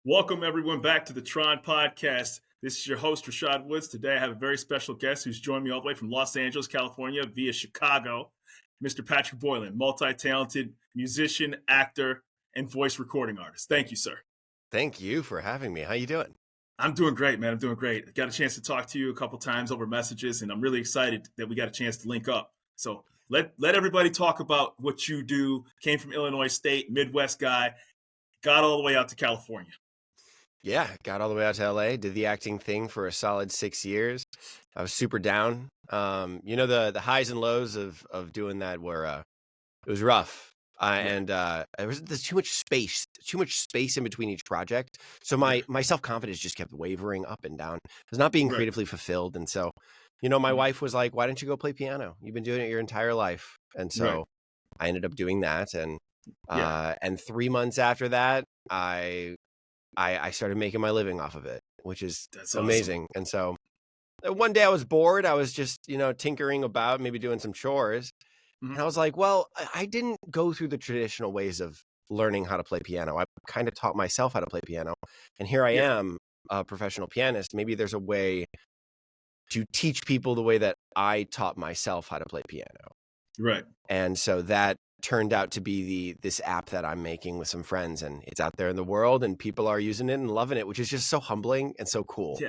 Welcome, everyone, back to the T.R.O.N podcast. This is your host, Rashad Woods. Today, I have a very special guest who's joined me all the way from Los Angeles, California, via Chicago, Mr. Patrick Boylan, multi-talented musician, actor, and voice recording artist. Thank you, sir. Thank you for having me. How you doing? I'm doing great, man. I'm doing great. I got a chance to talk to you a couple times over messages, and I'm really excited that we got a chance to link up. So let everybody talk about what you do. Came from Illinois State, Midwest guy, got all the way out to California. Yeah, got all the way out to LA, did the acting thing for a solid 6 years. I was super down. The highs and lows of doing that were it was rough. There's too much space in between each project. So my self-confidence just kept wavering up and down. I was not being creatively fulfilled. And so, my wife was like, why don't you go play piano? You've been doing it your entire life. And so I ended up doing that. And 3 months after that, I started making my living off of it, which is amazing. Awesome. And so one day I was bored. I was just, tinkering about, maybe doing some chores. And I was like, well, I didn't go through the traditional ways of learning how to play piano. I kind of taught myself how to play piano. And here I am, a professional pianist. Maybe there's a way to teach people the way that I taught myself how to play piano. Right. And so that turned out to be this app that I'm making with some friends, and it's out there in the world and people are using it and loving it, which is just so humbling and so cool.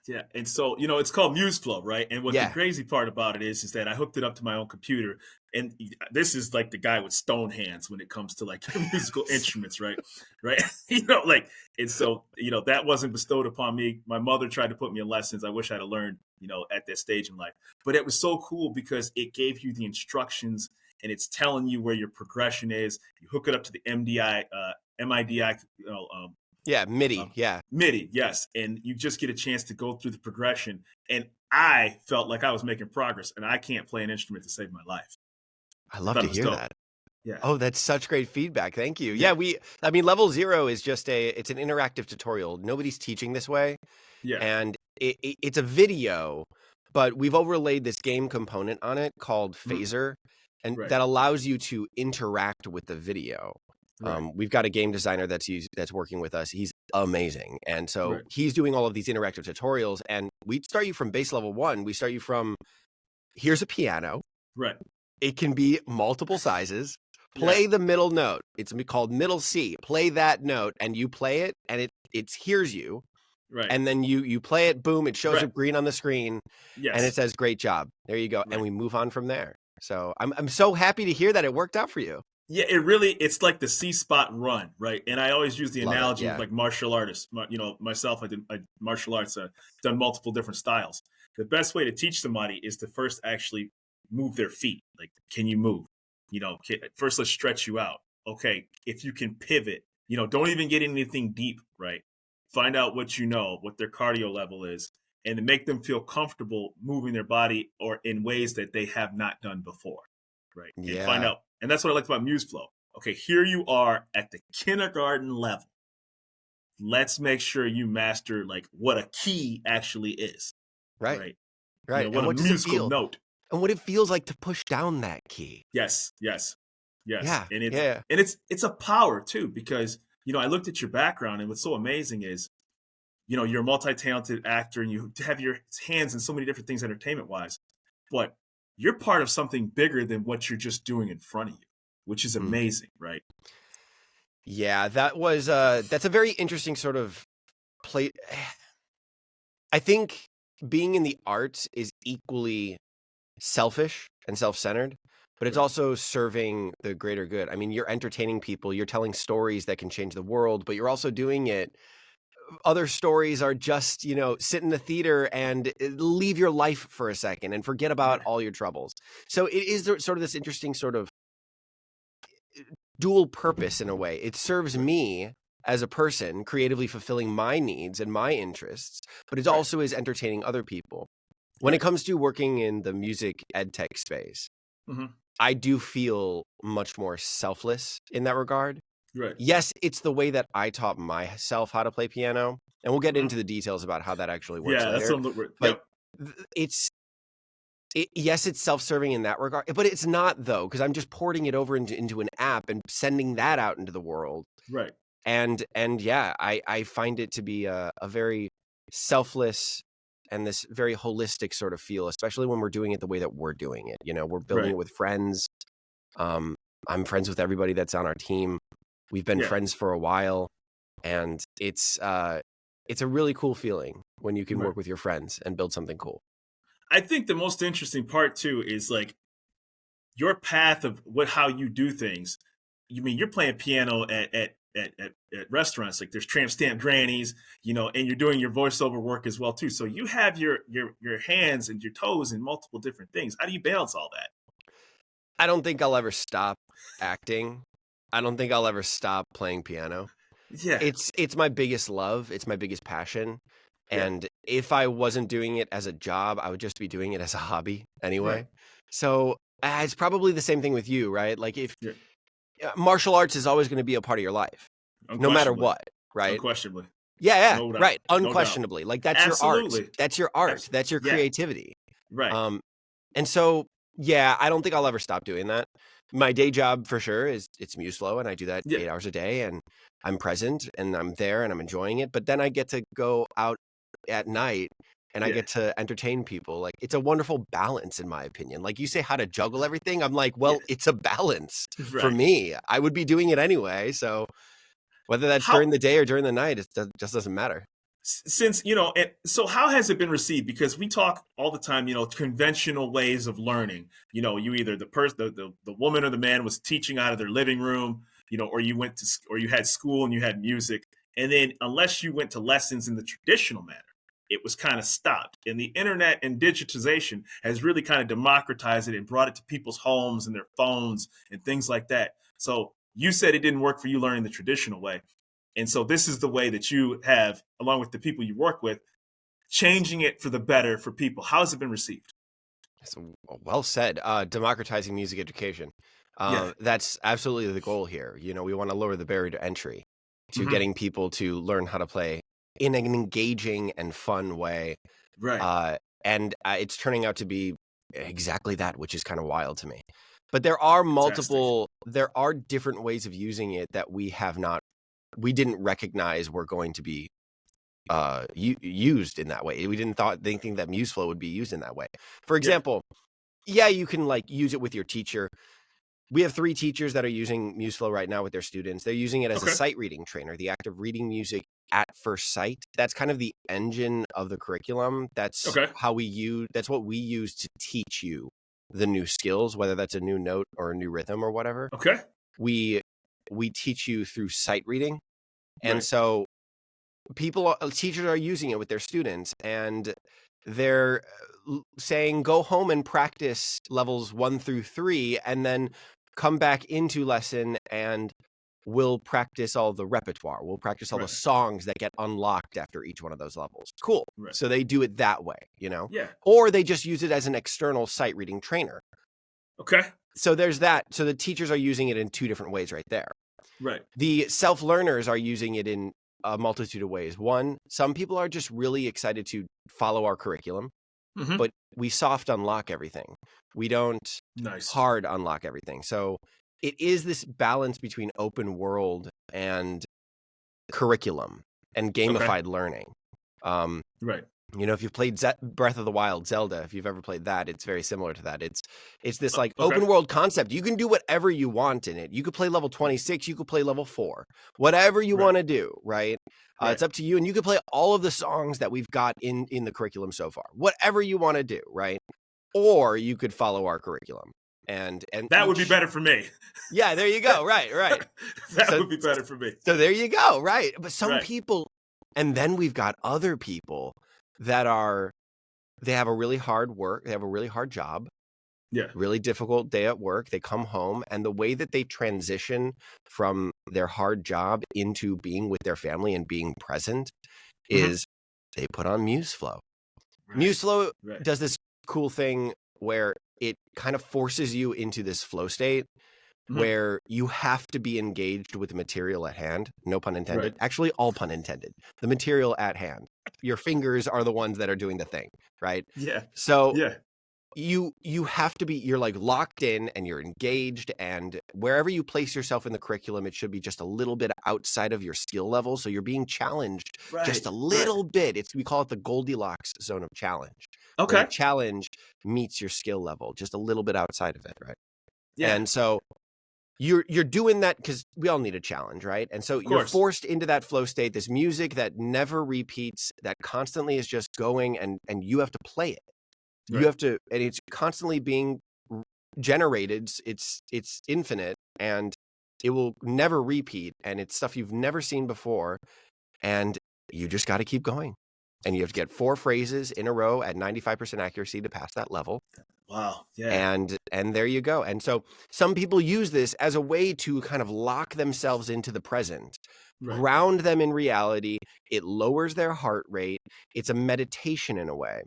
Yeah. And so, it's called MuseFlow, right? And what the crazy part about it is that I hooked it up to my own computer, and this is like the guy with stone hands when it comes to like musical instruments, right? Right. And so, that wasn't bestowed upon me. My mother tried to put me in lessons. I wish I'd have learned, at that stage in life, but it was so cool because it gave you the instructions and it's telling you where your progression is. You hook it up to the MIDI, MIDI. MIDI, yes. And you just get a chance to go through the progression. And I felt like I was making progress, and I can't play an instrument to save my life. I love to hear that. Yeah. Oh, that's such great feedback. Thank you. Yeah, level 0 is just it's an interactive tutorial. Nobody's teaching this way. Yeah. And it's a video, but we've overlaid this game component on it called Phaser, and that allows you to interact with the video. Right. We've got a game designer that's working with us. He's amazing. And so he's doing all of these interactive tutorials, and we start you from base level 1. We start you from, here's a piano. Right. It can be multiple sizes. Play the middle note. It's called middle C. Play that note, and you play it, and it hears you. Right. And then you play it, boom, it shows up green on the screen. Yes. And it says, great job. There you go. Right. And we move on from there. So I'm so happy to hear that it worked out for you. Yeah, it's like the C-spot run, right? And I always use the analogy of like martial artists. Myself, I did martial arts, done multiple different styles. The best way to teach somebody is to first actually move their feet. Like, can you move? First let's stretch you out. Okay, if you can pivot, don't even get anything deep, right? Find out what their cardio level is, and to make them feel comfortable moving their body or in ways that they have not done before, right? Yeah. And find out. And that's what I liked about MuseFlow. Okay, here you are at the kindergarten level. Let's make sure you master like what a key actually is. Right. What a musical note. And what it feels like to push down that key. Yes. Yeah. And it's a power too, because I looked at your background, and what's so amazing is, you're a multi-talented actor and you have your hands in so many different things entertainment-wise, but you're part of something bigger than what you're just doing in front of you, which is amazing, right? Yeah, that's a very interesting sort of play. I think being in the arts is equally selfish and self-centered, but it's also serving the greater good. I mean, you're entertaining people, you're telling stories that can change the world, but you're also doing it. Other stories are just, sit in the theater and leave your life for a second and forget about all your troubles. So it is sort of this interesting sort of dual purpose in a way. It serves me as a person, creatively fulfilling my needs and my interests, but it also is entertaining other people. When it comes to working in the music edtech space, I do feel much more selfless in that regard. Right. Yes, it's the way that I taught myself how to play piano, and we'll get into the details about how that actually works later. But it's self-serving in that regard, but it's not though, because I'm just porting it over into an app and sending that out into the world. Right. And yeah, I find it to be a very selfless and this very holistic sort of feel, especially when we're doing it the way that we're doing it. You know, we're building it with friends. I'm friends with everybody that's on our team. We've been friends for a while, and it's a really cool feeling when you can work with your friends and build something cool. I think the most interesting part too is like your path of how you do things. You mean you're playing piano at restaurants, like there's tramp stamp grannies, you know, and you're doing your voiceover work as well too. So you have your hands and your toes in multiple different things. How do you balance all that? I don't think I'll ever stop acting. I don't think I'll ever stop playing piano. Yeah. It's my biggest love. It's my biggest passion. Yeah. And if I wasn't doing it as a job, I would just be doing it as a hobby anyway. Right. So it's probably the same thing with you, right? Like if Yeah. martial arts is always going to be a part of your life, no matter what, right? Unquestionably. Yeah, No doubt. right. No Unquestionably. doubt. Like that's Absolutely. your art. That's your art. That's your creativity. Right. And so, yeah, I don't think I'll ever stop doing that. My day job for sure is it's MuseFlow, and I do that 8 hours a day, and I'm present and I'm there and I'm enjoying it. But then I get to go out at night and I get to entertain people. Like it's a wonderful balance, in my opinion. Like you say how to juggle everything. I'm like, well, it's a balance for me. I would be doing it anyway. So whether that's during the day or during the night, it just doesn't matter. Since, you know, so how has it been received? Because we talk all the time, you know, conventional ways of learning. You know, you either the woman or the man was teaching out of their living room, you know, or you went to, or you had school and you had music. And then unless you went to lessons in the traditional manner, it was kind of stopped. And the internet and digitization has really kind of democratized it and brought it to people's homes and their phones and things like that. So you said it didn't work for you learning the traditional way. And so this is the way that you have, along with the people you work with, changing it for the better for people. How has it been received? So, well said. Democratizing music education. That's absolutely the goal here. You know, we want to lower the barrier to entry to getting people to learn how to play in an engaging and fun way. Right. And it's turning out to be exactly that, which is kind of wild to me. But there are there are different ways of using it that we didn't recognize were going to be used in that way. We didn't think that MuseFlow would be used in that way. For example, you can like use it with your teacher. We have 3 teachers that are using MuseFlow right now with their students. They're using it as a sight reading trainer, the act of reading music at first sight. That's kind of the engine of the curriculum. That's that's what we use to teach you the new skills, whether that's a new note or a new rhythm or whatever. Okay. We teach you through sight reading. And so teachers are using it with their students, and they're saying, go home and practice levels 1 through 3, and then come back into lesson and we'll practice all the repertoire. We'll practice all the songs that get unlocked after each one of those levels. Cool. So they do it that way, you know? Yeah. Or they just use it as an external sight reading trainer. Okay. So there's that. So the teachers are using it in 2 different ways right there. Right. The self-learners are using it in a multitude of ways. One, some people are just really excited to follow our curriculum, but we soft unlock everything. We don't hard unlock everything. So it is this balance between open world and curriculum and gamified learning. You know, if you've played Breath of the Wild, Zelda, if you've ever played that, it's very similar to that. It's this like open world concept. You can do whatever you want in it. You could play level 26, you could play level 4, whatever you want to do, right? It's up to you. And you could play all of the songs that we've got in the curriculum so far, whatever you want to do, right? Or you could follow our curriculum. And that would be better for me. Yeah, there you go. Right. That would be better for me. So there you go. Right. But some people, and then we've got other people that they have a really hard job. Yeah. Really difficult day at work. They come home, and the way that they transition from their hard job into being with their family and being present is they put on MuseFlow. MuseFlow does this cool thing where it kind of forces you into this flow state where you have to be engaged with the material at hand. No pun intended. Actually, all pun intended. The material at hand. Your fingers are the ones that are doing the thing, right? Yeah. So you have to be, you're like locked in and you're engaged, and wherever you place yourself in the curriculum, it should be just a little bit outside of your skill level. So you're being challenged just a little bit. We call it the Goldilocks zone of challenge, where the challenge meets your skill level, just a little bit outside of it, right? Yeah. And so you're doing that because we all need a challenge, right? And so you're forced into that flow state, this music that never repeats, that constantly is just going, and you have to play it. You have to, and it's constantly being generated. It's infinite, and it will never repeat. And it's stuff you've never seen before. And you just got to keep going. And you have to get 4 phrases in a row at 95% accuracy to pass that level. Wow. Yeah. And there you go. And so some people use this as a way to kind of lock themselves into the present, ground them in reality. It lowers their heart rate. It's a meditation in a way.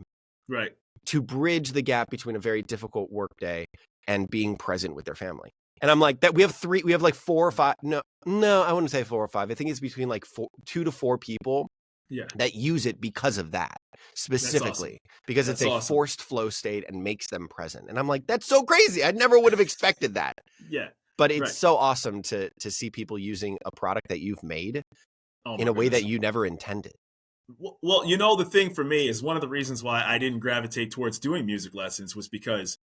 Right. To bridge the gap between a very difficult workday and being present with their family. And I'm like, that we have like 4 or 5. No, I wouldn't say 4 or 5. I think it's between like 2 to 4 people that use it because of that specifically, because it's a forced flow state and makes them present. And I'm like, that's so crazy. I never would have expected that. Yeah. But it's so awesome to see people using a product that you've made in a way that you never intended. Well, you know, the thing for me is one of the reasons why I didn't gravitate towards doing music lessons was because,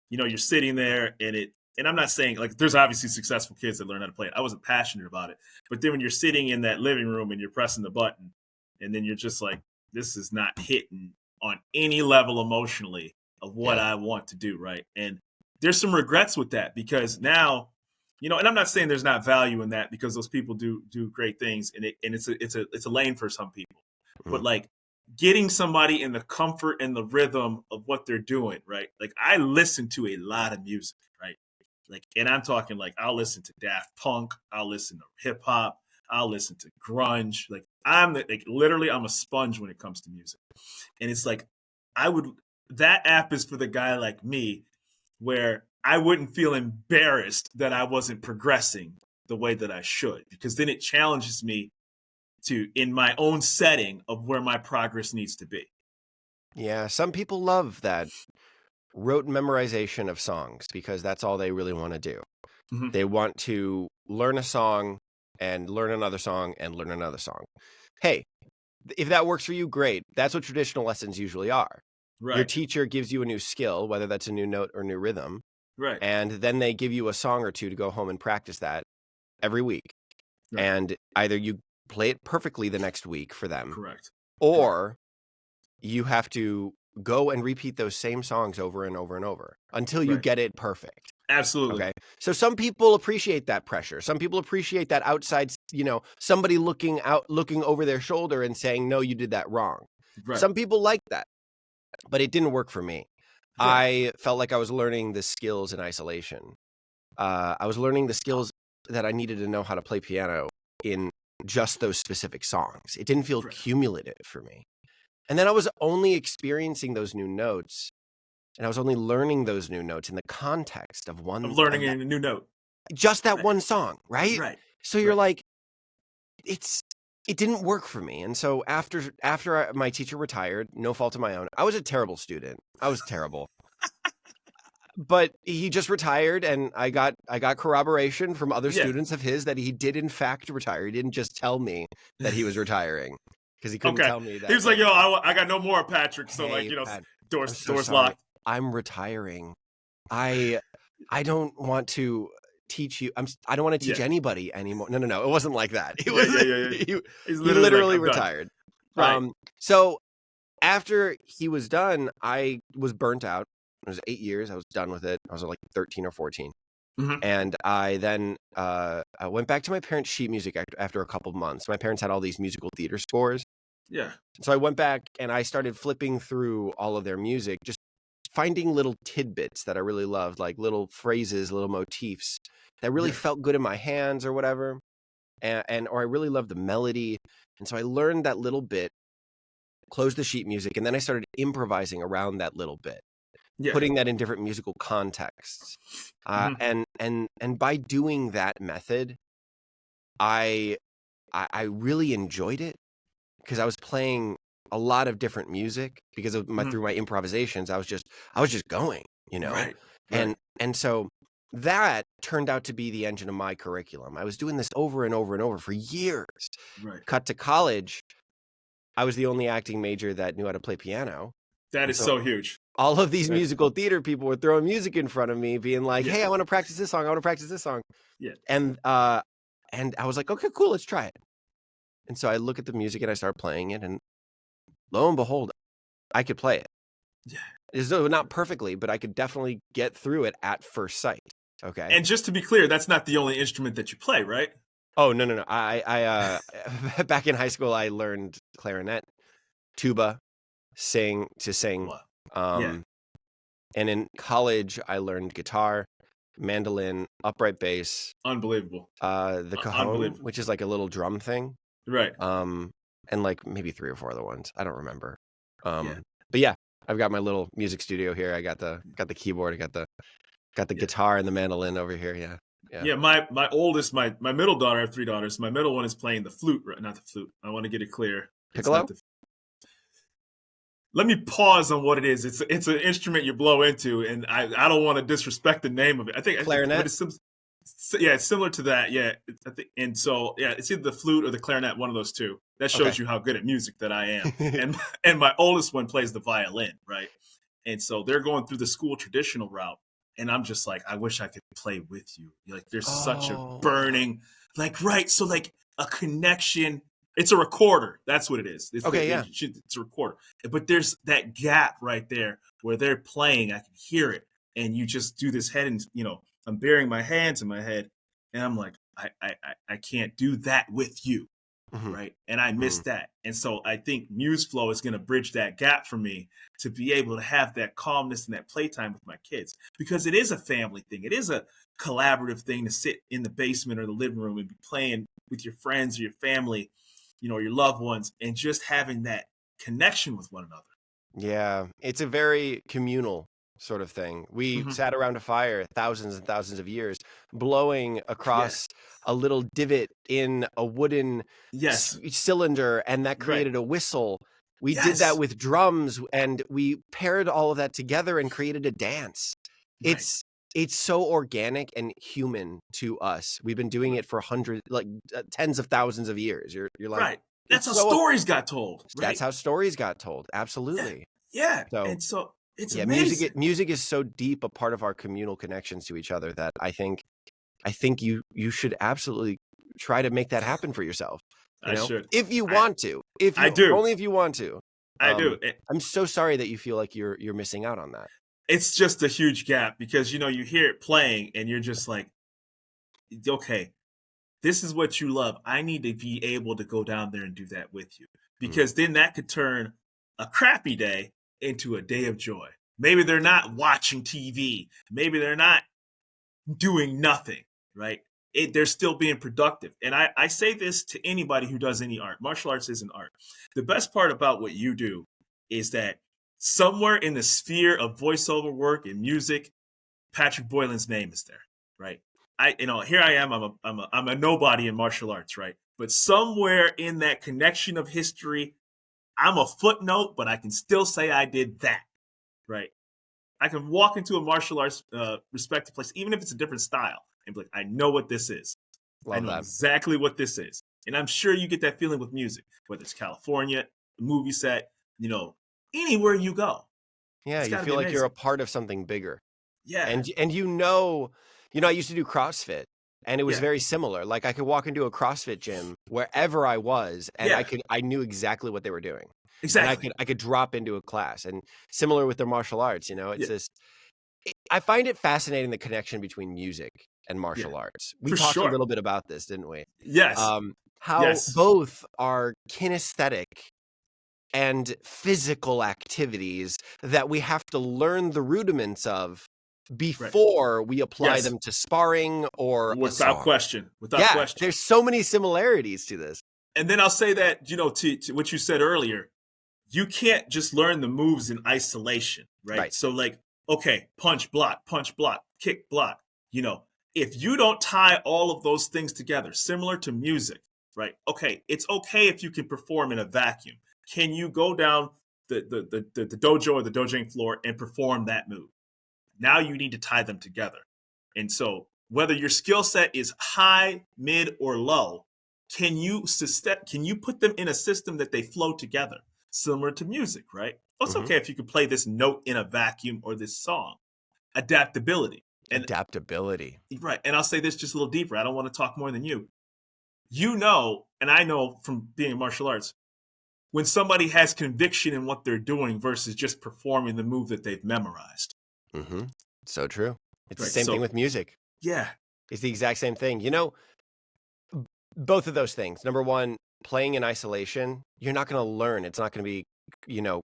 you know, you're sitting there and I'm not saying, like, there's obviously successful kids that learn how to play it. I wasn't passionate about it. But then when you're sitting in that living room and you're pressing the button, and then you're just like, this is not hitting on any level emotionally of what I want to do, right? And there's some regrets with that, because now, you know, and I'm not saying there's not value in that, because those people do great things, and it's a lane for some people. But like getting somebody in the comfort and the rhythm of what they're doing, right? Like I listen to a lot of music, right? Like, and I'm talking like I'll listen to Daft Punk, I'll listen to hip hop, I'll listen to grunge. Like literally I'm a sponge when it comes to music. And it's like that app is for the guy like me, where I wouldn't feel embarrassed that I wasn't progressing the way that I should, because then it challenges me in my own setting of where my progress needs to be. Yeah, some people love that rote memorization of songs because that's all they really want to do. Mm-hmm. They want to learn a song and learn another song and learn another song. Hey, if that works for you, great. That's what traditional lessons usually are. Right. Your teacher gives you a new skill, whether that's a new note or new rhythm. Right. And then they give you a song or two to go home and practice that every week. Right. And either you play it perfectly the next week for them. Correct. Or you have to go and repeat those same songs over and over and over until you get it perfect. Absolutely. Okay. So some people appreciate that pressure. Some people appreciate that outside, you know, somebody looking over their shoulder and saying, no, you did that wrong. Right. Some people like that, but it didn't work for me. Right. I felt like I was learning the skills in isolation. I was learning the skills that I needed to know how to play piano in just those specific songs. It didn't feel cumulative for me. And then I was only experiencing those new notes, and I was only learning those new notes in the context of one. Of learning a new note. Just that one song, right? Right. So you're like, it didn't work for me. And so after my teacher retired, no fault of my own, I was a terrible student. I was terrible. But he just retired, and I got corroboration from other students of his that he did in fact retire. He didn't just tell me that he was retiring, because he couldn't tell me that. He was like, yo, I got no more, Patrick. So hey, like, you know, Pat, doors locked. I'm retiring. I don't want to teach you. I don't want to teach anybody anymore. No. It wasn't like that. It was he literally like, retired. Right. So after he was done, I was burnt out. It was 8 years. I was done with it. I was like 13 or 14. Mm-hmm. And I then I went back to my parents' sheet music after a couple of months. My parents had all these musical theater scores. Yeah. So I went back and I started flipping through all of their music, just finding little tidbits that I really loved, like little phrases, little motifs that really felt good in my hands or whatever. Or I really loved the melody. And so I learned that little bit, closed the sheet music, and then I started improvising around that little bit. Putting that in different musical contexts. And by doing that method, I really enjoyed it, because I was playing a lot of different music because of through my improvisations. I was just going, Right. and so that turned out to be the engine of my curriculum. I was doing this over and over and over for years. Right. Cut to college, I was the only acting major that knew how to play piano. That is so huge. All of these musical theater people were throwing music in front of me, being like, "Hey, I want to practice this song. I want to practice this song." Yeah. And I was like, "Okay, cool, let's try it." And so I look at the music and I start playing it, and lo and behold, I could play it. Yeah. As though not perfectly, but I could definitely get through it at first sight. Okay. And just to be clear, that's not the only instrument that you play, right? Oh, no. I back in high school, I learned clarinet, tuba, sing. Wow. And in college, I learned guitar, mandolin, upright bass. Unbelievable. The cajon, which is like a little drum thing. Right. And like maybe 3 or 4 other ones. I don't remember. But yeah, I've got my little music studio here. I got the keyboard. I got the guitar and the mandolin over here. Yeah. Yeah, my oldest, my middle daughter, I have 3 daughters. My middle one is playing the flute, right? Not the flute. I want to get it clear. Piccolo? Let me pause on what it is. It's an instrument you blow into, and I don't want to disrespect the name of it. I think clarinet. It's similar to that. Yeah, and so it's either the flute or the clarinet, one of those two. That shows you how good at music that I am. and my oldest one plays the violin, right? And so they're going through the school traditional route. And I'm just like, I wish I could play with you. Like, there's such a burning, so like a connection. It's a recorder. That's what it is. It's a recorder. But there's that gap right there where they're playing. I can hear it. And you just do this head and, I'm burying my hands in my head. And I'm like, I can't do that with you. Right. And I miss that. And so I think MuseFlow is going to bridge that gap for me to be able to have that calmness and that playtime with my kids, because it is a family thing. It is a collaborative thing to sit in the basement or the living room and be playing with your friends or your family, your loved ones, and just having that connection with one another. Yeah. It's a very communal sort of thing. We sat around a fire thousands and thousands of years, blowing across a little divot in a wooden cylinder, and that created a whistle. We did that with drums, and we paired all of that together and created a dance. It's so organic and human to us. We've been doing it for tens of thousands of years. You're like, that's how stories got told. That's how stories got told. Absolutely. Yeah. And so it's amazing. Music is so deep a part of our communal connections to each other that I think you should absolutely try to make that happen for yourself. I should, if you want to. I do. Only if you want to. I do. I'm so sorry that you feel like you're missing out on that. It's just a huge gap because you hear it playing and you're just like, okay, this is what you love. I need to be able to go down there and do that with you, because then that could turn a crappy day into a day of joy. Maybe they're not watching TV. Maybe they're not doing nothing, right? They're still being productive. And I say this to anybody who does any art. Martial arts isn't art. The best part about what you do is that somewhere in the sphere of voiceover work and music, Patrick Boylan's name is there, right? Here I am. I'm a nobody in martial arts, right? But somewhere in that connection of history, I'm a footnote, but I can still say I did that, right? I can walk into a martial arts respected place, even if it's a different style, and be like, I know what this is. I know exactly what this is. And I'm sure you get that feeling with music, whether it's California, the movie set, anywhere you go. Yeah, you feel like you're a part of something bigger. Yeah. And I used to do CrossFit, and it was very similar. Like, I could walk into a CrossFit gym wherever I was, and I knew exactly what they were doing. Exactly. And I could drop into a class. And similar with the martial arts, it's I find it fascinating, the connection between music and martial arts. We talked a little bit about this, didn't we? Yes. How both are kinesthetic and physical activities that we have to learn the rudiments of before we apply them to sparring or without question. There's so many similarities to this. And then I'll say that, to what you said earlier, you can't just learn the moves in isolation, right? So like, okay, punch, block, kick, block. If you don't tie all of those things together, similar to music, right? Okay, it's okay if you can perform in a vacuum. can you go down the dojo or the dojang floor and perform that move? Now you need to tie them together. And so whether your skill set is high, mid, or low, can you put them in a system that they flow together? Similar to music, right? Oh, it's okay if you can play this note in a vacuum or this song. Adaptability. Adaptability. Right. And I'll say this just a little deeper. I don't want to talk more than you. You know, and I know from being in martial arts, when somebody has conviction in what they're doing versus just performing the move that they've memorized. Mm-hmm. So true. It's right. the same thing with music. Yeah. It's the exact same thing. You know, both of those things. Number one, playing in isolation, you're not going to learn. It's not going to be, you know,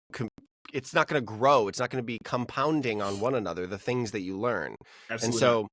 it's not going to grow. It's not going to be compounding on one another, the things that you learn. Absolutely. And so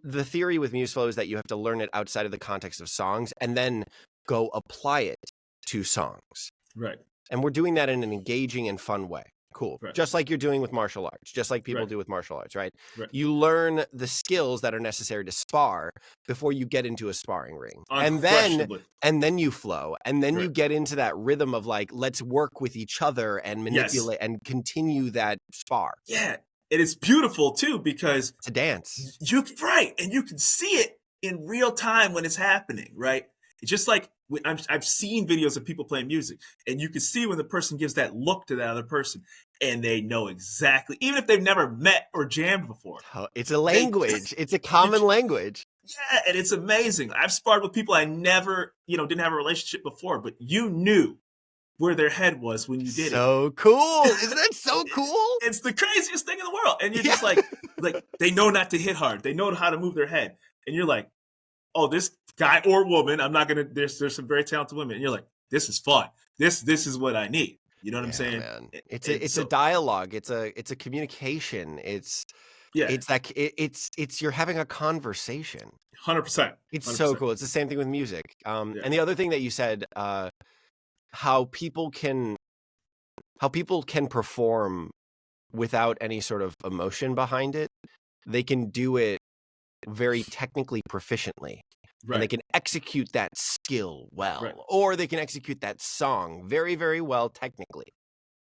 the theory with MuseFlow is that you have to learn it outside of the context of songs and then go apply it to songs. Right. And we're doing that in an engaging and fun way. Cool. Right. Just like you're doing with martial arts, just like people do with martial arts, right? Right? You learn the skills that are necessary to spar before you get into a sparring ring. And then you flow. And then you get into that rhythm of like, let's work with each other and manipulate and continue that spar. Yeah. And it's beautiful too, because it's a dance. And you can see it in real time when it's happening, right? It's just like I've seen videos of people playing music, and you can see when the person gives that look to that other person, and they know exactly, even if they've never met or jammed before. It's a language. It's a common language. Yeah, and it's amazing. I've sparred with people I never, didn't have a relationship before, but you knew where their head was when you did it. So cool. Isn't that so cool? It's the craziest thing in the world. And you're just like they know not to hit hard. They know how to move their head. And you're like, oh, this guy or woman, I'm not going to, there's some very talented women. And you're like, this is fun. This is what I need. You know what I'm saying? Man. It's a dialogue. It's a communication. It's you're having a conversation. 100%. It's so cool. It's the same thing with music. And the other thing that you said, how people can perform without any sort of emotion behind it. They can do it very technically proficiently. Right. And they can execute that skill well, or they can execute that song very, very well technically.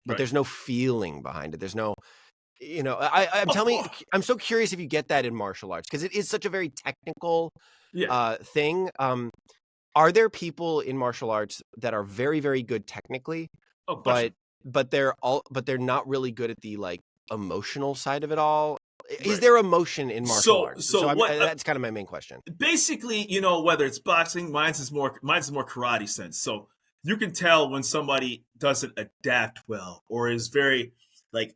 But there's no feeling behind it. There's no, I'm so curious if you get that in martial arts, because it is such a very technical thing. Are there people in martial arts that are very, very good technically, but they're not really good at the like emotional side of it all? Is there emotion in martial arts? So that's kind of my main question. Basically, whether it's boxing, mine's is more karate sense. So you can tell when somebody doesn't adapt well, or is very like,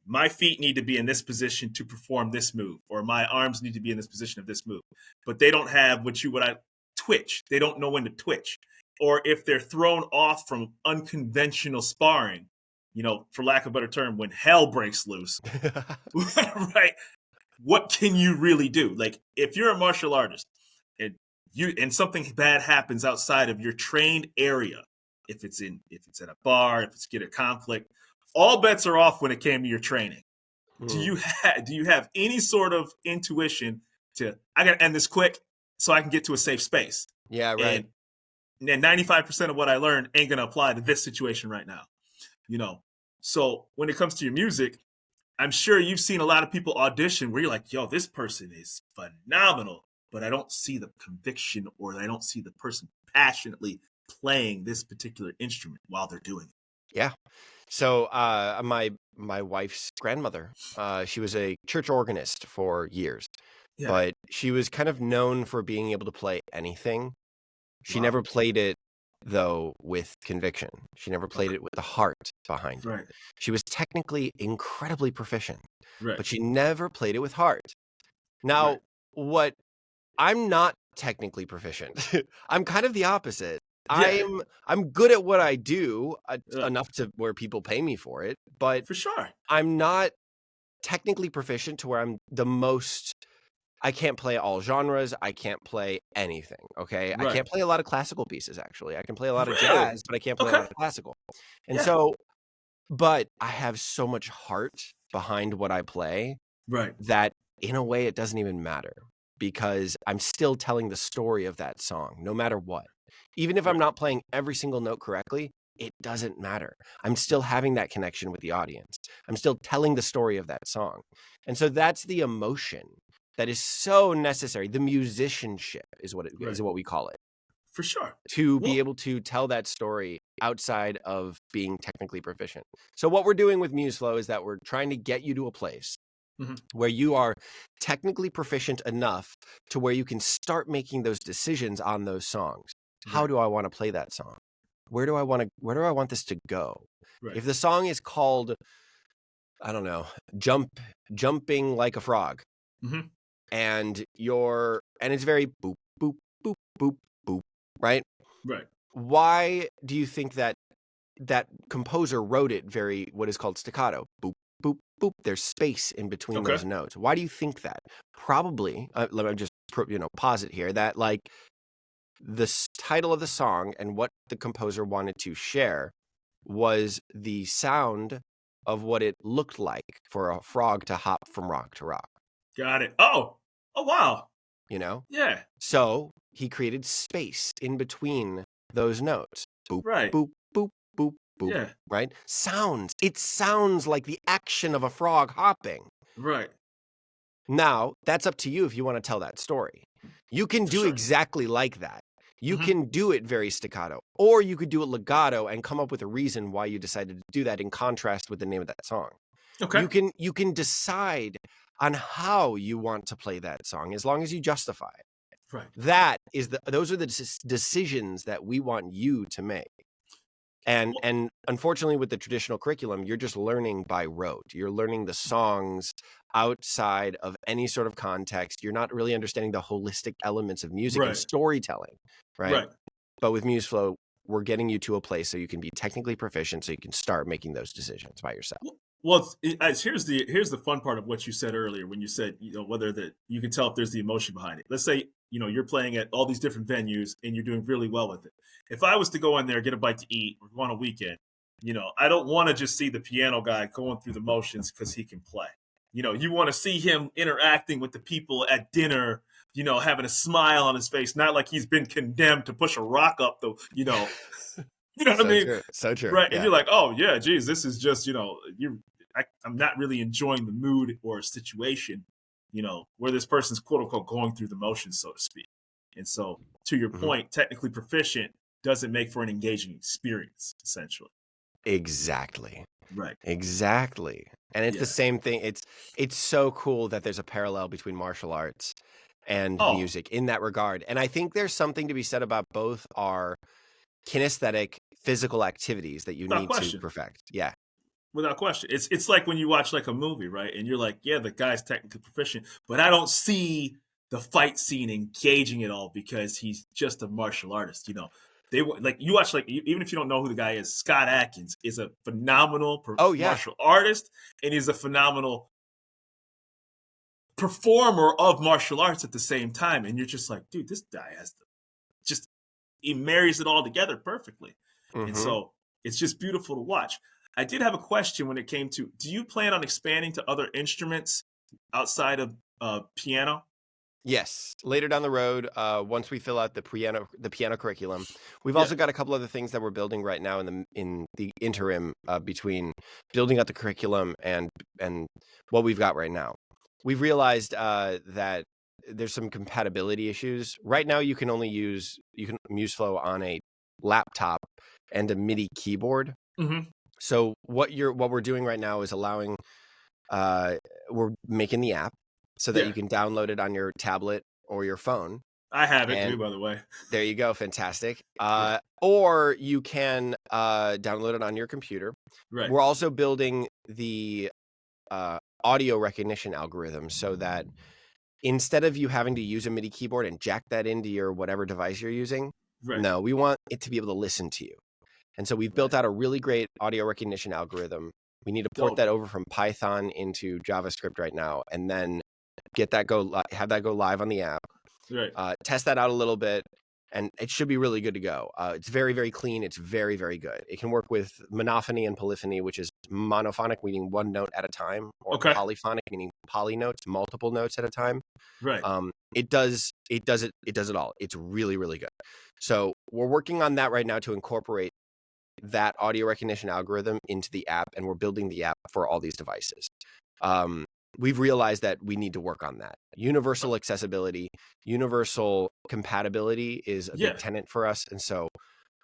my feet need to be in this position to perform this move, or my arms need to be in this position of this move. But they don't have twitch. They don't know when to twitch. Or if they're thrown off from unconventional sparring, for lack of a better term, when hell breaks loose, right? What can you really do? Like, if you're a martial artist and something bad happens outside of your trained area, if it's at a bar, if it's get a conflict, all bets are off when it came to your training. Do you have any sort of intuition to, I got to end this quick so I can get to a safe space? Yeah, right. And 95% of what I learned ain't going to apply to this situation right now. So when it comes to your music, I'm sure you've seen a lot of people audition where you're like, yo, this person is phenomenal, but I don't see the conviction, or I don't see the person passionately playing this particular instrument while they're doing it. Yeah. So my wife's grandmother, she was a church organist for years, but she was kind of known for being able to play anything. She never played it, though, with conviction. She never played it with the heart behind it. She was technically incredibly proficient, but she never played it with heart. Now, what I'm not technically proficient. I'm kind of the opposite. I'm good at what I do, enough to where people pay me for it, but for sure, I'm not technically proficient to where I'm the most. I can't play all genres. I can't play anything. Okay. I can't play a lot of classical pieces, actually. I can play a lot of jazz, but I can't play a lot of classical. And but I have so much heart behind what I play that in a way it doesn't even matter, because I'm still telling the story of that song, no matter what. Even if I'm not playing every single note correctly, it doesn't matter. I'm still having that connection with the audience. I'm still telling the story of that song. And so that's the emotion that is so necessary. The musicianship is what is what we call it. For sure. To be able to tell that story outside of being technically proficient. So what we're doing with MuseFlow is that we're trying to get you to a place where you are technically proficient enough to where you can start making those decisions on those songs. How do I want to play that song? Where do I want this to go? Right. If the song is called, I don't know, jumping like a frog, and it's very boop, boop, boop, boop, boop, right? Right. Why do you think that composer wrote it very, what is called staccato? Boop, boop, boop. There's space in between those notes. Why do you think that? Probably, let me just posit here that like the title of the song and what the composer wanted to share was the sound of what it looked like for a frog to hop from rock to rock. Got it. Oh, wow. Yeah. So he created space in between those notes. Boop, boop, boop, boop, boop. Yeah. Right? It sounds like the action of a frog hopping. Right. Now, that's up to you if you want to tell that story. You can do exactly like that. You can do it very staccato, or you could do it legato and come up with a reason why you decided to do that in contrast with the name of that song. Okay. You can decide on how you want to play that song as long as you justify it. Right. Those are the decisions that we want you to make. And unfortunately, with the traditional curriculum, you're just learning by rote. You're learning the songs outside of any sort of context. You're not really understanding the holistic elements of music and storytelling, right? But with MuseFlow, we're getting you to a place so you can be technically proficient, so you can start making those decisions by yourself. Well, here's the fun part of what you said earlier when you said, whether you can tell if there's the emotion behind it. Let's say, you're playing at all these different venues and you're doing really well with it. If I was to go in there, get a bite to eat, or go on a weekend, I don't want to just see the piano guy going through the motions because he can play. You want to see him interacting with the people at dinner, having a smile on his face, not like he's been condemned to push a rock up the, You know what I mean? True. So true. Right. Yeah. And you're like, oh, yeah, geez, this is just, I'm not really enjoying the mood or situation, where this person's quote unquote going through the motions, so to speak. And so, to your point, technically proficient doesn't make for an engaging experience, essentially. Exactly. Right. Exactly. And it's the same thing. It's so cool that there's a parallel between martial arts and music in that regard. And I think there's something to be said about both our kinesthetic physical activities that you need to perfect. Yeah. Without question. It's like when you watch like a movie, right? And you're like, yeah, the guy's technically proficient, but I don't see the fight scene engaging at all because he's just a martial artist. They like you watch even if you don't know who the guy is, Scott Atkins is a phenomenal martial artist, and he's a phenomenal performer of martial arts at the same time. And you're just like, dude, this guy he marries it all together perfectly. And so it's just beautiful to watch. I did have a question when it came to, do you plan on expanding to other instruments outside of piano? Yes. Later down the road, once we fill out the piano curriculum, we've also got a couple other things that we're building right now in the interim between building out the curriculum and what we've got right now. We've realized that there's some compatibility issues. Right now, you can use MuseFlow on a laptop and a MIDI keyboard. So what we're doing right now is allowing, we're making the app so that you can download it on your tablet or your phone. I have it too, by the way. There you go. Fantastic. Or you can download it on your computer. Right. We're also building the audio recognition algorithm so that instead of you having to use a MIDI keyboard and jack that into your whatever device you're using, no, we want it to be able to listen to you. And so we've built out a really great audio recognition algorithm. We need to port that over from Python into JavaScript right now, and then have that go live on the app. Right. Test that out a little bit, and it should be really good to go. It's very, very clean. It's very, very good. It can work with monophony and polyphony, which is monophonic, meaning one note at a time, or polyphonic, meaning polynotes, multiple notes at a time. Right. It does it all. It's really, really good. So we're working on that right now to incorporate that audio recognition algorithm into the app, and we're building the app for all these devices. We've realized that we need to work on that. Universal accessibility, universal compatibility is a big tenet for us. And so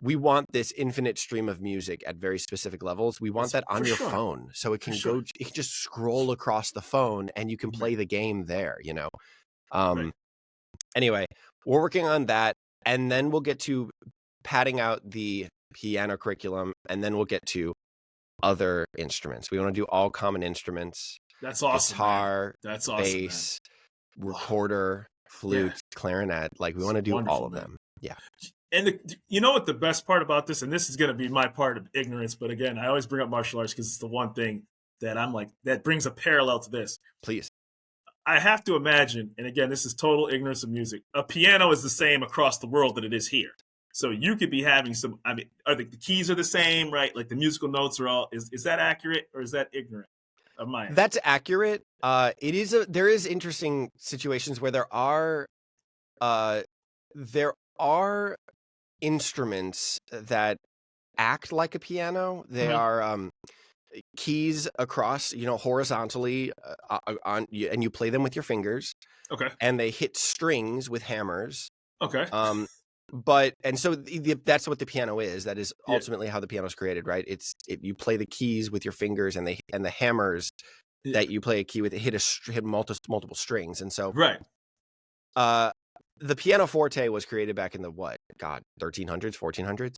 we want this infinite stream of music at very specific levels. We want that on your phone. So it can it can just scroll across the phone and you can play the game there, you know? Anyway, we're working on that. And then we'll get to padding out the piano curriculum. And then we'll get to other instruments. We want to do all common instruments. That's awesome. Guitar, that's awesome, bass, recorder, flute, clarinet. Like we want to do all of them. Yeah. And you know what the best part about this, and this is going to be my part of ignorance, but again, I always bring up martial arts because it's the one thing that I'm like, that brings a parallel to this. Please. I have to imagine, and again, this is total ignorance of music, a piano is the same across the world that it is here. So you could be having some, I mean, I think the keys are the same, right? Like the musical notes are all, is that accurate or is that ignorant of mine? That's accurate. There is interesting situations where there are instruments that act like a piano. They are keys across, horizontally and you play them with your fingers. Okay. And they hit strings with hammers. Okay. So that's what the piano is. That is ultimately how the piano is created, right? You play the keys with your fingers, and the hammers that you play a key with hit multiple strings. And so, the pianoforte was created back in the 1300s, 1400s,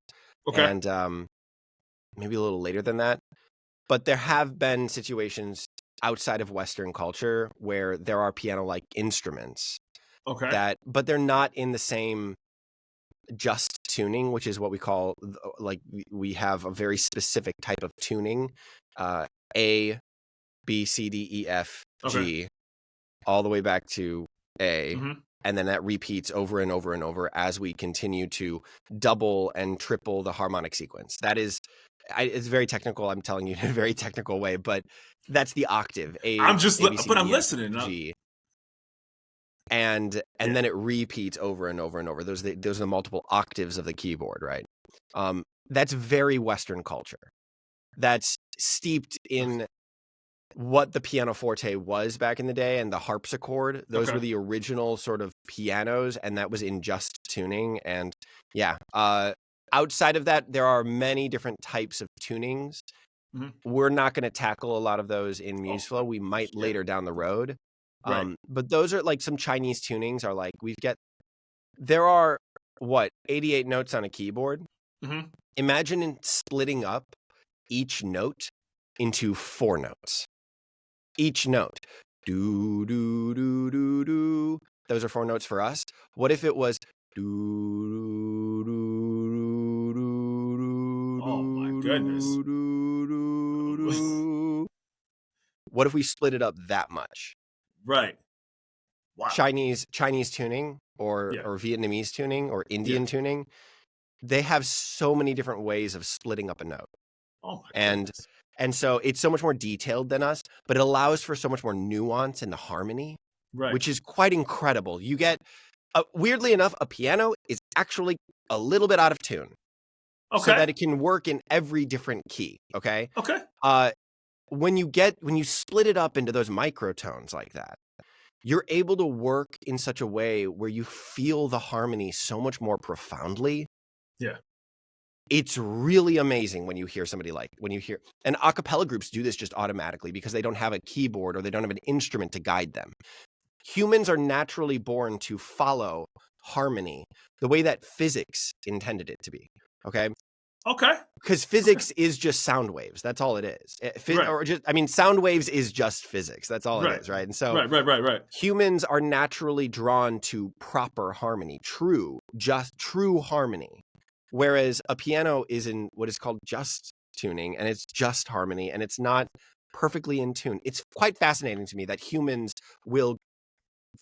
and maybe a little later than that. But there have been situations outside of Western culture where there are piano-like instruments. Okay. But they're not in the same just tuning, which is what we call, like, we have a very specific type of tuning, A, B, C, D, E, F, G, all the way back to A. And then that repeats over and over and over as we continue to double and triple the harmonic sequence. That is, it's very technical. I'm telling you in a very technical way, but that's the octave. I'm listening. G. And then it repeats over and over and over. Those are the multiple octaves of the keyboard, right? That's very Western culture. That's steeped in what the pianoforte was back in the day, and the harpsichord. Those were the original sort of pianos, and that was in just tuning. And outside of that, there are many different types of tunings. We're not going to tackle a lot of those in MuseFlow. We might later down the road. But those are like some Chinese tunings are like, there are 88 notes on a keyboard. Imagine splitting up each note into 4 notes. Each note, do, do, do, do, do. Those are 4 notes for us. What if it was do, do, do, do, do, oh my goodness. Do, do, do, do. What if we split it up that much? Right. Wow. Chinese tuning or Vietnamese tuning or Indian tuning, they have so many different ways of splitting up a note. Oh my goodness. And so it's so much more detailed than us, but it allows for so much more nuance in the harmony, which is quite incredible. You get, weirdly enough, a piano is actually a little bit out of tune. So that it can work in every different key, okay? When you split it up into those microtones like that, you're able to work in such a way where you feel the harmony so much more profoundly. Yeah. It's really amazing when you hear and a cappella groups do this just automatically because they don't have a keyboard or they don't have an instrument to guide them. Humans are naturally born to follow harmony the way that physics intended it to be. Okay. Because physics is just sound waves. That's all it is. Sound waves is just physics. That's all it is, right? And so humans are naturally drawn to proper harmony, true harmony. Whereas a piano is in what is called just tuning, and it's just harmony, and it's not perfectly in tune. It's quite fascinating to me that humans will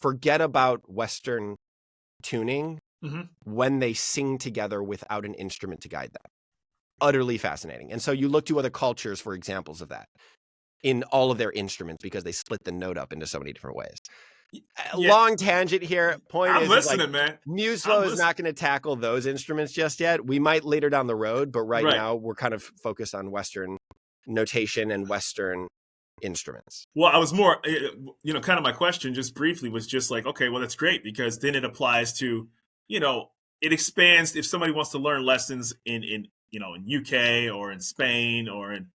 forget about Western tuning when they sing together without an instrument to guide them. Utterly fascinating. And so you look to other cultures for examples of that in all of their instruments because they split the note up into so many different ways. Yeah, long tangent here. Point I'm is like listening, man. MuseFlow is not going to tackle those instruments just yet. We might later down the road, but right now we're kind of focused on Western notation and Western instruments. Well, I was more, kind of my question just briefly was just like, okay, well, that's great because then it applies to, it expands if somebody wants to learn lessons in UK or in Spain or in,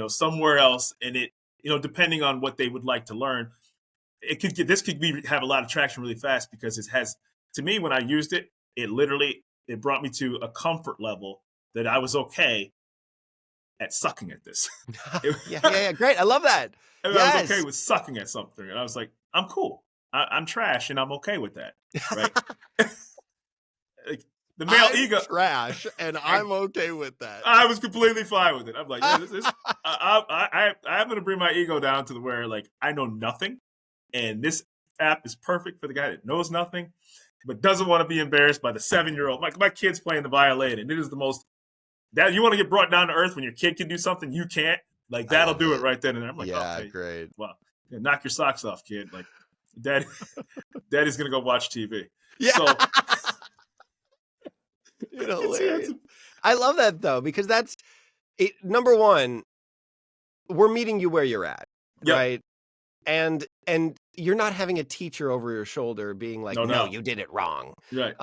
somewhere else. And it, depending on what they would like to learn, this could have a lot of traction really fast because it has, to me, when I used it, it brought me to a comfort level that I was okay at sucking at this. Yeah. Great. I love that. I was okay with sucking at something. And I was like, I'm cool. I'm trash and I'm okay with that. Right. Like, the male ego. Trash and I'm okay with that. I was completely fine with it. I'm like, I'm going to bring my ego down to where like I know nothing. And this app is perfect for the guy that knows nothing, but doesn't want to be embarrassed by the 7-year-old. My kid's playing the violin and it is the most that you want to get brought down to earth when your kid can do something you can't. Like that'll do it right then and there. I'm like, okay, great. Well, knock your socks off, kid. Like, daddy's gonna go watch TV. Yeah. So, hilarious. I love that though because that's it. Number one, we're meeting you where you're at, right? And you're not having a teacher over your shoulder being like, no, you did it wrong. Right.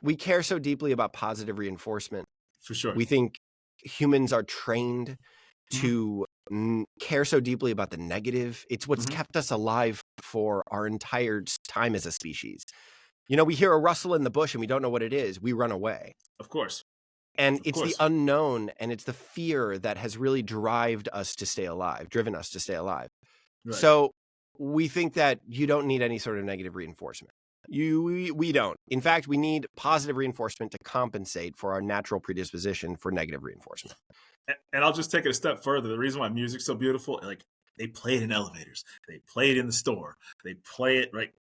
We care so deeply about positive reinforcement. For sure. We think humans are trained to care so deeply about the negative. It's what's kept us alive for our entire time as a species. We hear a rustle in the bush and we don't know what it is. We run away. Of course. And it's the unknown and it's the fear that has really driven us to stay alive. Right. So we think that you don't need any sort of negative reinforcement. We don't. In fact, we need positive reinforcement to compensate for our natural predisposition for negative reinforcement. And I'll just take it a step further. The reason why music's so beautiful, like they play it in elevators, they play it in the store, they play it right.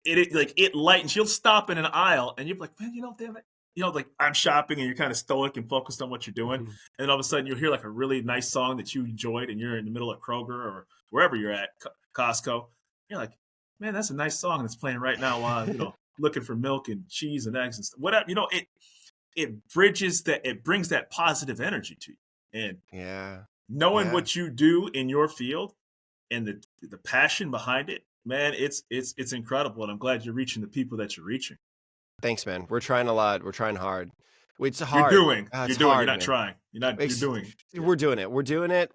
It lightens. You'll stop in an aisle and you're like, man, damn it. Like I'm shopping and you're kind of stoic and focused on what you're doing. And all of a sudden you'll hear like a really nice song that you enjoyed and you're in the middle of Kroger or wherever you're at, Costco. You're like, man, that's a nice song that's playing right now while, looking for milk and cheese and eggs and stuff. Whatever, it bridges that, it brings that positive energy to you. And knowing what you do in your field and the passion behind it, man, it's incredible. And I'm glad you're reaching the people that you're reaching. Thanks, man. We're trying a lot. We're trying hard. It's hard. You're doing. You're not trying. You're doing. We're doing it.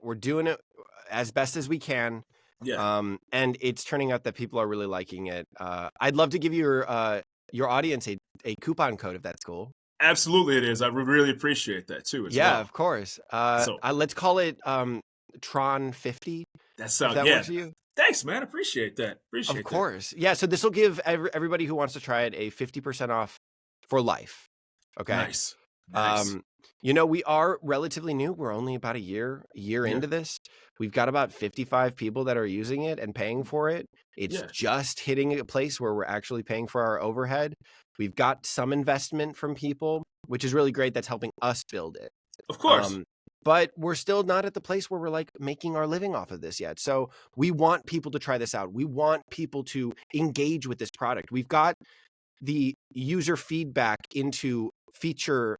We're doing it as best as we can. Yeah. And it's turning out that people are really liking it. I'd love to give your audience a coupon code if that's cool. Absolutely, it is. I would really appreciate that too. Of course. Let's call it T.R.O.N 50. That sounds. That works for you? Thanks, man. Appreciate that. Of course. Yeah. So this will give everybody who wants to try it a 50% off for life. Okay. Nice. We are relatively new. We're only about a year into this. We've got about 55 people that are using it and paying for it. It's just hitting a place where we're actually paying for our overhead. We've got some investment from people, which is really great. That's helping us build it. Of course. But we're still not at the place where we're like making our living off of this yet. So we want people to try this out. We want people to engage with this product. We've got the user feedback into feature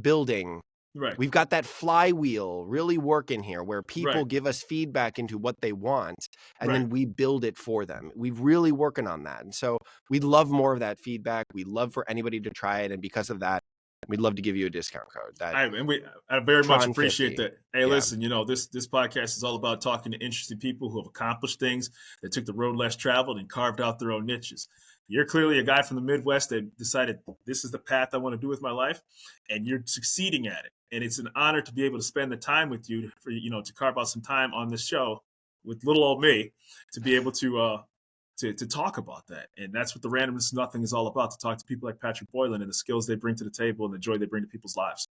building. Right. We've got that flywheel really working here where people give us feedback into what they want and then we build it for them. We're really working on that. And so we'd love more of that feedback. We'd love for anybody to try it. And because of that, we'd love to give you a discount code. I very much appreciate that. Hey, listen, this podcast is all about talking to interesting people who have accomplished things, that took the road less traveled and carved out their own niches. You're clearly a guy from the Midwest that decided this is the path I want to do with my life, and you're succeeding at it. And it's an honor to be able to spend the time with you for, to carve out some time on this show with little old me to be able to talk about that. And that's what the Randomness Nothing is all about, to talk to people like Patrick Boylan and the skills they bring to the table and the joy they bring to people's lives.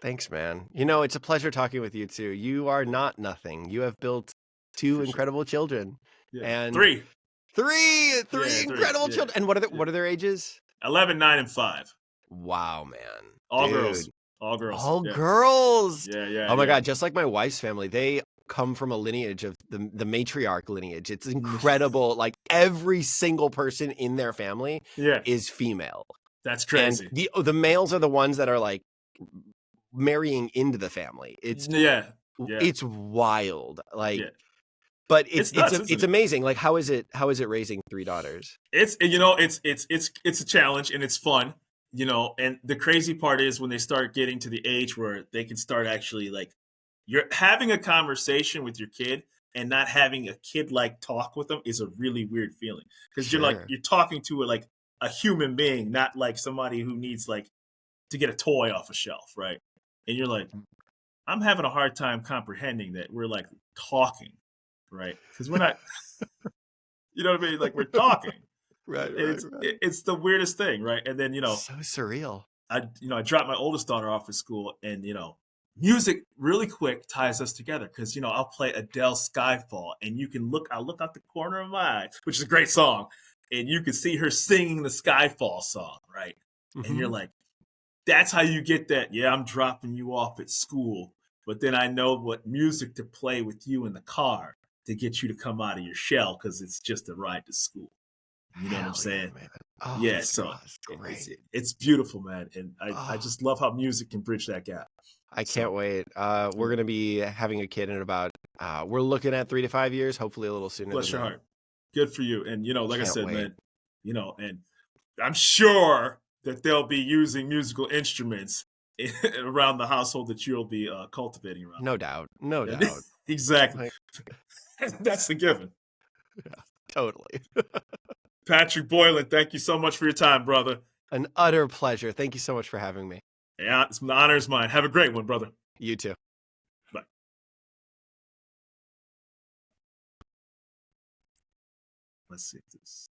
Thanks, man. It's a pleasure talking with you too. You are not nothing. You have built two incredible children. And three incredible children. And what are their ages? 11, 9, and 5. Wow, man. All girls. All girls. Yeah. Oh my God. Just like my wife's family, they come from a lineage of the matriarch lineage. It's incredible. Like every single person in their family is female. That's crazy. And the males are the ones that are like marrying into the family. It's wild. Like, but it's nuts, it's amazing. Like, how is it raising 3 daughters? It's a challenge and it's fun, and the crazy part is when they start getting to the age where they can start actually like you're having a conversation with your kid and not having a kid-like talk with them is a really weird feeling because you're talking to a human being, not like somebody who needs like to get a toy off a shelf, right? And you're like, I'm having a hard time comprehending that we're like talking, right? Because we're not, you know what I mean? Like we're talking, right? It's the weirdest thing, right? And then so surreal. I dropped my oldest daughter off at school, and music really quick ties us together because I'll play Adele's Skyfall, and I'll look out the corner of my eye, which is a great song, and you can see her singing the Skyfall song, right? Mm-hmm. And you're like, that's how you get that. Yeah, I'm dropping you off at school, but then I know what music to play with you in the car to get you to come out of your shell because it's just a ride to school. You know what I'm saying? Yeah, man. Oh, yeah, so it's beautiful, man, and I just love how music can bridge that gap. I can't wait. We're gonna be having a kid in about we're looking at 3 to 5 years, hopefully a little sooner. Bless your heart. Good for you. And like I said, man, and I'm sure that they'll be using musical instruments around the household that you'll be cultivating around. No doubt. Exactly. That's a given. Yeah, totally. Patrick Boylan, thank you so much for your time, brother. An utter pleasure. Thank you so much for having me. Yeah, the honor is mine. Have a great one, brother. You too. Bye. Let's see this.